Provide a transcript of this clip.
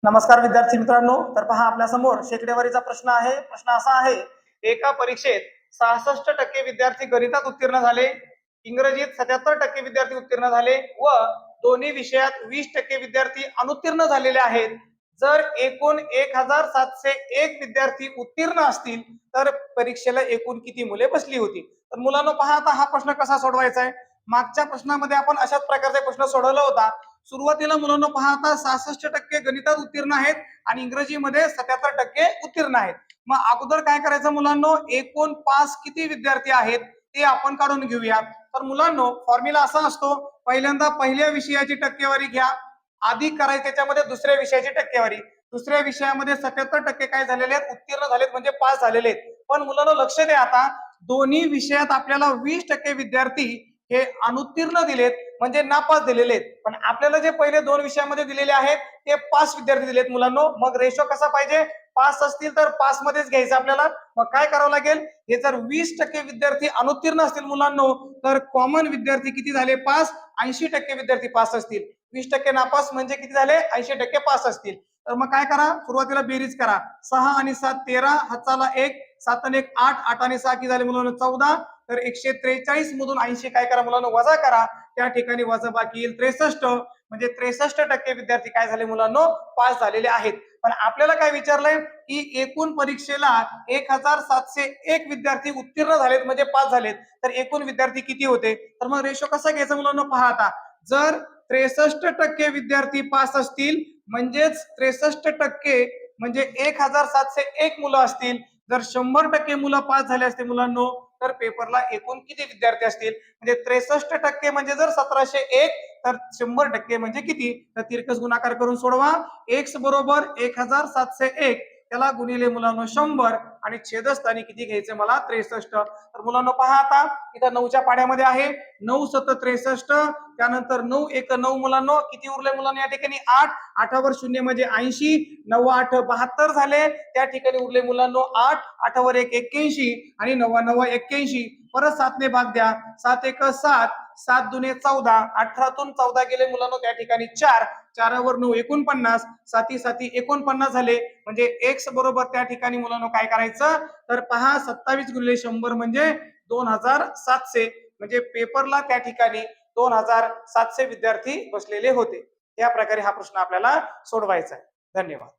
नमस्कार विद्यार्थी मित्रांनो, तर पहा आपल्या समोर शेकडेवारीचा प्रश्न आहे. प्रश्न असा आहे, एका परीक्षेत 66% विद्यार्थी गणितात उत्तीर्ण झाले, इंग्रजीत 77% विद्यार्थी उत्तीर्ण झाले व दोन्ही विषयात 20% विद्यार्थी अनुत्तीर्ण झालेले आहेत. जर एकूण 1701 विद्यार्थी उत्तीर्ण असतील तर परीक्षेला एकूण किती मुले बसली होती? तर मुलांनो पहा, आता हा प्रश्न कसा सोडवायचा आहे. मागच्या प्रश्नामध्ये आपण अशाच प्रकारचा प्रश्न सोडवला होता. सुरुवातीला मुलांना पहा, आता 66% गणितात उत्तीर्ण आहेत आणि इंग्रजीमध्ये 77% उत्तीर्ण आहेत. मग अगोदर काय करायचं मुलांनो, एकूण पास किती विद्यार्थी आहेत ते आपण काढून घेऊया. तर मुलांनो फॉर्म्युला असा असतो, पहिल्यांदा पहिल्या विषयाची टक्केवारी घ्या, अधिक करायची त्याच्यामध्ये दुसऱ्या विषयाची टक्केवारी. दुसऱ्या विषयामध्ये 77% काय झालेले आहेत, उत्तीर्ण झालेत म्हणजे पास झालेले आहेत. पण मुलांनो लक्ष द्या, आता दोन्ही विषयात आपल्याला 20% विद्यार्थी हे अनुत्तीर्ण दिलेत म्हणजे नापास दिलेले आहेत. पण आपल्याला जे पहिले दोन विषयामध्ये दिलेले आहेत ते पास विद्यार्थी दिलेत मुलांनो. मग रेशो कसा पाहिजे, पास असतील तर पास मध्येच घ्यायचं आपल्याला. मग काय करावं लागेल, हे जर 20% विद्यार्थी अनुत्तीर्ण असतील मुलांनो, तर कॉमन विद्यार्थी किती झाले, पास. 80% विद्यार्थी पास असतील. 20% नापास म्हणजे किती झाले, 80% पास असतील. तर मग काय करा, सुरुवातीला बेरीज करा. 6 आणि 7 13, हाताला 1, 7 आणि 1 8, 8 आणि 6 किती झाले मुलांनो, 14. तर 143 मधून 80 काय करा मुलांनो, वजा करा. त्या ठिकाणी वजाबाकी येईल 63, म्हणजे 63% विद्यार्थी काय झाले मुलांनो, पास झालेले आहेत. पण आपल्याला काय विचारलंय की एकूण परीक्षेला 1701 विद्यार्थी उत्तीर्ण झालेत म्हणजे पास झालेत, तर एकूण विद्यार्थी किती होते. तर मग रेशो कसा घ्यायचा मुलांनो, पहा आता. जर 63% विद्यार्थी पास असतील म्हणजेच 63% म्हणजे 1701 मुलं असतील. जर 100% मुलं पास झाले असते मुलांनो, तर पेपरला एकूण किती विद्यार्थी असतील. म्हणजे 63% म्हणजे जर 1701, तर 100% म्हणजे किती. तर तिरकस गुणाकार करून सोडवा. एक्स बरोबर 1701 त्याला गुणिले मुलांनो 100 आणि छेदस्थानी किती घ्यायचं मला, 63. तर मुलांनो पहा, आता इथं 9च्या पाड्यामध्ये आहे. 9 7 63, त्यानंतर 9 1 9 मुलांनो, किती उरले मुलांनो या ठिकाणी 8. 8 वर 0 म्हणजे 80, 9 8 72 झाले. त्या ठिकाणी उरले मुलांनो 8, 8 वर 1 81 आणि 9 9 81. परत 7 ने भाग द्या. 7 1 7, 7 दुने 14, 18तून 14 गेले मुलांनो, त्या ठिकाणी 4. 4 वर 9 49, 7 7 49 झाले. म्हणजे एक्स बरोबर त्या ठिकाणी मुलांनो काय करायचं, तर पहा 27 गुणिले 100 म्हणजे 2700. म्हणजे पेपरला त्या ठिकाणी 2700 विद्यार्थी बसलेले होते. या प्रकारे हा प्रश्न आपल्याला सोडवायचा आहे. धन्यवाद.